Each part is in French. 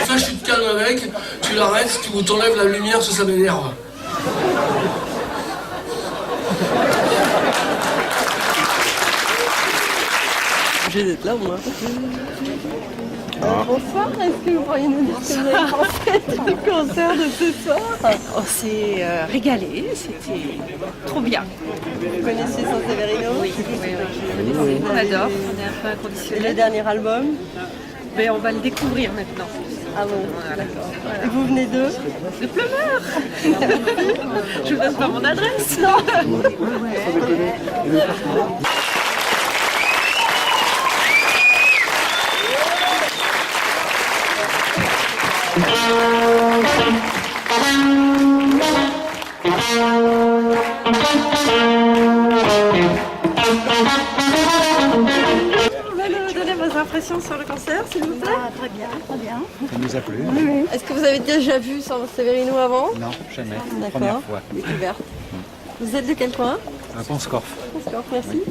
Ça, tu te calmes avec, tu l'arrêtes, tu t'enlèves la lumière, ça m'énerve. Obligé d'être là, moi. Bonsoir, est-ce que vous pourriez nous dire ce que vous avez pensé du concert de ce soir? On s'est régalé, c'était trop bien. Vous connaissez Sanseverino? Oui, on adore, on est un peu inconditionnel. Et le dernier album? Mais on va le découvrir maintenant. Ah bon, Voilà. Et vous venez d'eux? Le Pleumeur. Je vous donne pas mon adresse. Non. Donnez vos impressions sur le concert, s'il vous plaît. Très bien, très bien. Ça nous a plu. Oui. Est-ce que vous avez déjà vu Sanseverino avant? Non, jamais. D'accord. Première fois. Découverte. Vous êtes de quel coin? Un Pont-Scorff. D'accord, merci.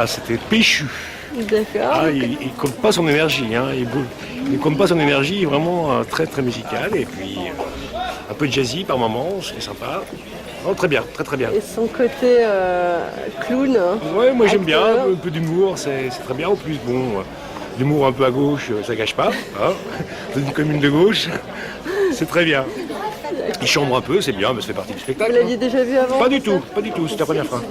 Ah, c'était péchu. D'accord. Ah, il compte pas son énergie. Hein. Il compte pas son énergie, vraiment très très musical. Et puis un peu jazzy par moments, c'est sympa. Oh, très bien, très très bien. Et son côté clown. Ouais, moi j'aime bien, acteur. un peu d'humour, c'est très bien. En plus, bon, l'humour un peu à gauche, ça gâche pas. Hein. Dans une commune de gauche, c'est très bien. Il chambre un peu, c'est bien, mais ça fait partie du Vous spectacle. l'aviez déjà vu avant? Pas du tout, c'est la première fois.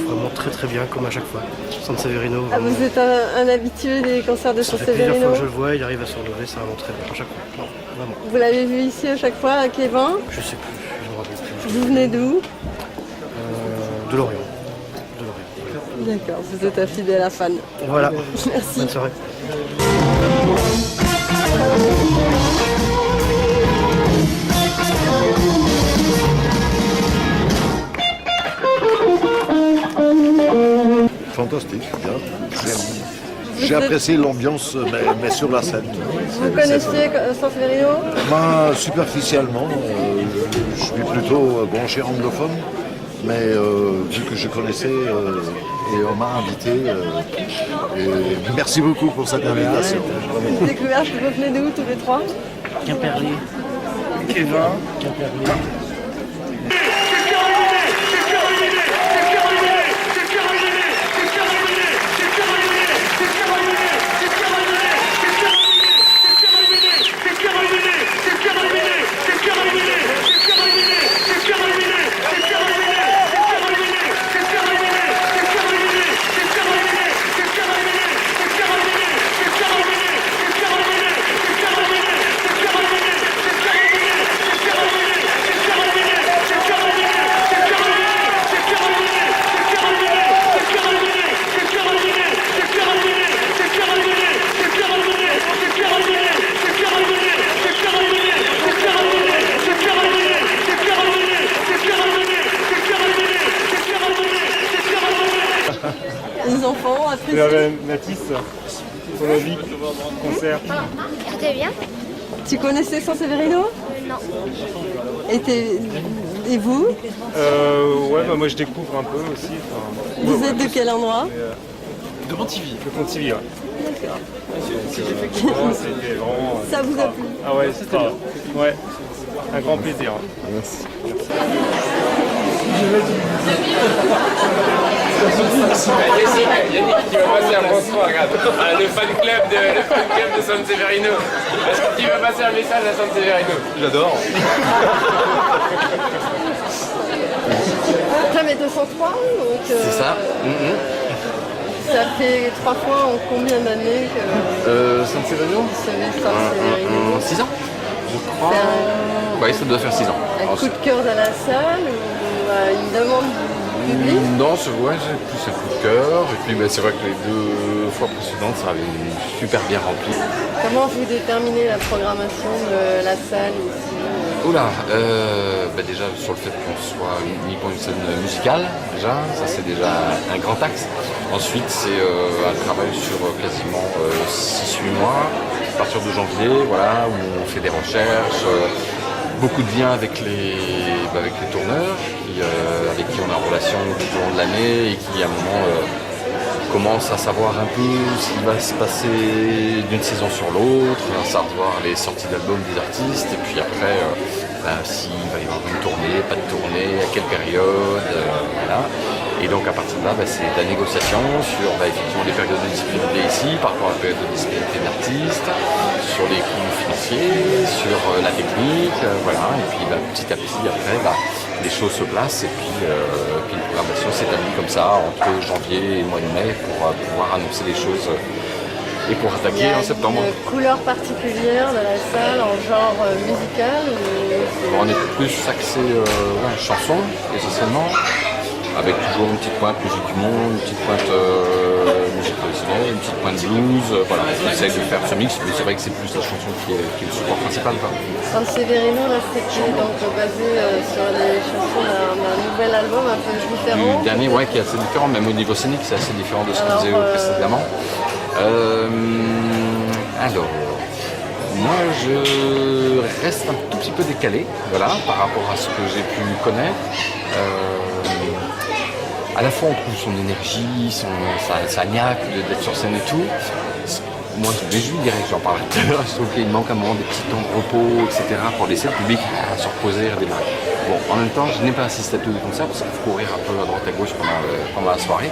Vraiment très très bien, comme à chaque fois. Sanseverino, Ah, vous êtes un habitué des concerts de ça fait plusieurs fois Sanseverino? que je le vois, il arrive à se relever, c'est vraiment très bien à chaque fois. Non, vraiment. Vous l'avez vu ici à chaque fois à Kévin? Je sais plus, je me rappelle plus. Vous venez d'où? De Lorient. D'accord, vous êtes un fidèle fan. Voilà. Merci. Bonne soirée. Fantastique, bien. J'ai apprécié l'ambiance, mais sur la scène. Vous connaissiez Sanseverino? Moi, superficiellement, je suis plutôt branché anglophone, mais vu que je connaissais et on m'a invité, et merci beaucoup pour cette invitation. Découverte, vous venez d'où tous les trois? Quimperlé. Kévin. Quimperlé. Les enfants apprécient. Mathis, pour la vie, concert. C'était bien? Tu connaissais Sanseverino? Non. Et vous? Ouais, bah, moi je découvre un peu aussi. Vous êtes de quel endroit? De Pontivy. De Pontivy, ouais. D'accord. Effectivement, c'était vraiment... Ça vous a plu? Ah ouais, c'était bien. Ouais, un grand plaisir. Merci. Yannick qui va passer à François, regarde. Le fan club de Sanseverino. Est-ce que tu veux passer un message à Sanseverino? J'adore. Jamais 203, donc... C'est ça. Ça fait 3 fois en combien d'années que Sanseverino vous savez Sanseverino? 6 ans, je crois. Oui, ça doit faire 6 ans. Un coup de cœur dans la salle ou une demande du public? Non, c'est plus un coup de cœur. Et puis c'est vrai que les 2 fois précédentes, ça avait super bien rempli. Comment vous déterminez la programmation de la salle ici? Oula, déjà sur le fait qu'on soit uniquement une scène musicale, déjà, ça c'est déjà un grand axe. Ensuite, c'est un travail sur quasiment 6-8 mois partir de janvier, voilà, où on fait des recherches, beaucoup de liens avec les tourneurs, avec qui on a en relation tout au long de l'année et qui à un moment commence à savoir un peu ce qui va se passer d'une saison sur l'autre, à savoir les sorties d'albums des artistes, et puis après s'il va y avoir une tournée, pas de tournée, à quelle période, voilà. Et donc à partir de là, c'est de la négociation sur effectivement les périodes de disponibilité ici, par rapport à la période de disponibilité d'artistes, sur les coûts financiers, sur la technique, voilà. Et puis petit à petit après, les choses se placent et puis une programmation s'établit comme ça entre janvier et le mois de mai pour pouvoir annoncer les choses et pour attaquer en septembre. Il y a une couleur particulière de la salle en genre musical On est plus axé chanson essentiellement, avec toujours une petite pointe musique du monde, une petite pointe musique traditionnelle, une petite pointe blues, voilà. On essaie de faire ce mix, mais c'est vrai que c'est plus la chanson qui est le support principal. San Severino, là c'était donc basé sur les chansons d'un nouvel album un peu différent. Du dernier, qui est assez différent, même au niveau scénique, c'est assez différent de ce qu'on faisait précédemment. Alors, moi je reste un tout petit peu décalé, voilà, par rapport à ce que j'ai pu connaître. À la fois on trouve son énergie, sa niaque d'être sur scène et tout. Moi je me réjouis direct, j'en parlais tout à l'heure, je trouve qu'il manque un moment des petits temps de repos, etc. pour laisser le public se reposer et redémarrer. Bon, en même temps je n'ai pas assisté à tous les concerts parce qu'il faut courir un peu à droite à gauche pendant la soirée.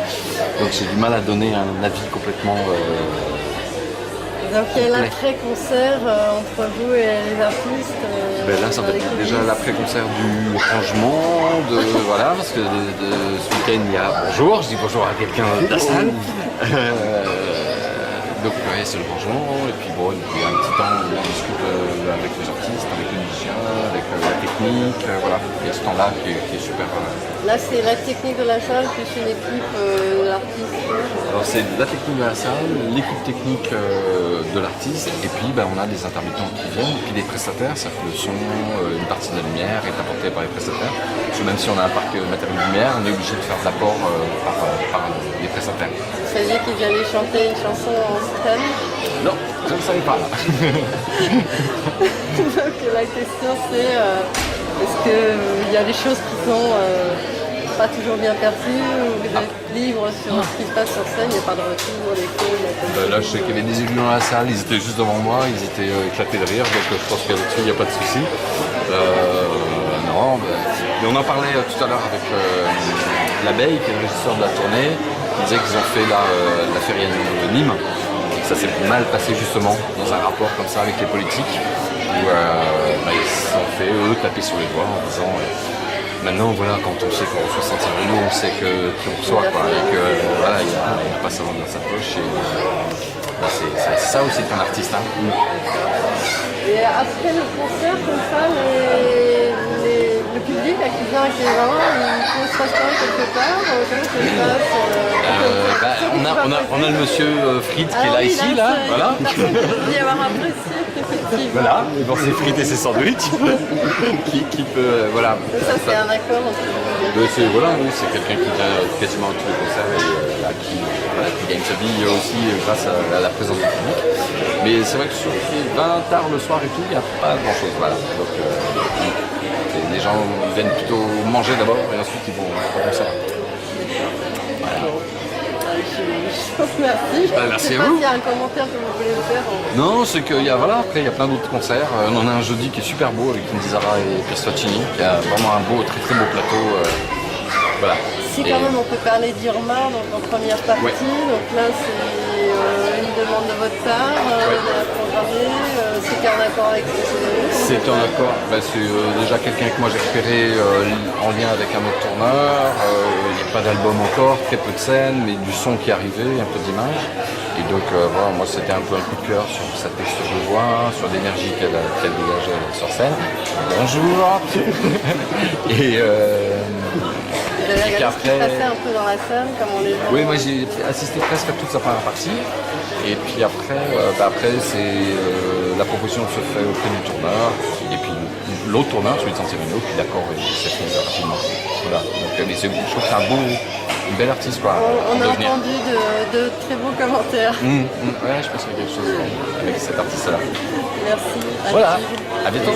Donc j'ai du mal à donner un avis complètement... Donc il y a l'après-concert entre vous et les artistes. Là ça va être déjà l'après-concert du rangement, voilà, parce que ce week-end il y a bonjour, je dis bonjour à quelqu'un de la salle. Donc c'est le rangement, et puis bon, il y a un petit temps où on discute avec les artistes, avec les musiciens, avec la technique, voilà. Il y a ce temps-là qui est super. Là c'est la technique de la salle plus une équipe de l'artiste. Alors c'est la technique de la salle, l'équipe technique de l'artiste, et puis on a des intermittents qui viennent, et puis des prestataires, c'est-à-dire que le son, une partie de la lumière est apportée par les prestataires. Parce que même si on a un parc matériel de lumière, on est obligé de faire de l'apport par les prestataires. Vous saviez qu'ils allaient chanter une chanson en scène? Non, je ne savais pas. Donc la question c'est est-ce qu'il y a des choses qui sont pas toujours bien perçues ou vous êtes libre sur ce qui se passe sur scène, il n'y a pas de retour, d'écho? Là je sais qu'il y avait des élus dans la salle, ils étaient juste devant moi, ils étaient éclatés de rire, donc je pense que là-dessus il n'y a pas de souci. Non, mais on en parlait tout à l'heure avec l'abeille qui est le régisseur de la tournée, qui disait qu'ils ont fait la feria de Nîmes. Ça s'est mal passé justement dans un rapport comme ça avec les politiques où ils se sont fait eux taper sur les doigts en disant maintenant voilà, quand on sait qu'on reçoit San Severino, on sait qu'on reçoit quoi, et que voilà, il n'a pas sa main dans sa poche et c'est ça aussi qu'un artiste. Et après le concert comme ça, le public qui vient avec les gens, il faut se rester quelque part, comment ça se passe? On a le monsieur Frites qui est là ici, là, voilà. Il peut y avoir apprécié, effectivement. Voilà, bon, c'est frites et ses sandwichs qui peut, voilà. Ça c'est un accord entre vous. Voilà, oui, c'est quelqu'un qui vient quasiment à tous les concerts et qui gagne sa vie aussi grâce à la présence du public. Mais c'est vrai que sur les 20 tard le soir et tout, il n'y a pas grand chose, voilà. Donc les gens viennent plutôt manger d'abord et ensuite ils vont au concert. Merci. Merci à pas vous. s'il y a un commentaire que vous voulez faire. Non, c'est qu'il y a, après il y a plein d'autres concerts. On en a un jeudi qui est super beau avec Indizara et Pierce Faccini, qui a vraiment un très très beau plateau. Voilà. Si quand même on peut parler d'Irma donc en première partie, donc là c'est une demande de votre part, de la programmer, c'était en accord avec C'est en accord, c'est déjà quelqu'un que moi j'ai repéré en lien avec un autre tourneur, il n'y a pas d'album encore, très peu de scènes, mais du son qui est arrivé, un peu d'images. Et donc voilà, moi c'était un peu un coup de cœur sur sa texture de voix, sur l'énergie qu'elle dégageait sur scène. Bonjour. Et vous avez regardé ce qui se passait un peu dans la scène, comme on les voit. Oui, moi j'ai assisté presque à toute sa première partie. Et puis après c'est la proposition se fait auprès du tourneur. Et puis l'autre tourneur, celui de San Severino, qui d'accord, il s'est fait rapidement. Voilà. Donc, mais je trouve que c'est un une belle artiste quoi. On a devenir. entendu de très beaux commentaires. Ouais, je pense qu'il y a quelque chose avec cet artiste-là. Merci. Voilà, Gilles. à bientôt.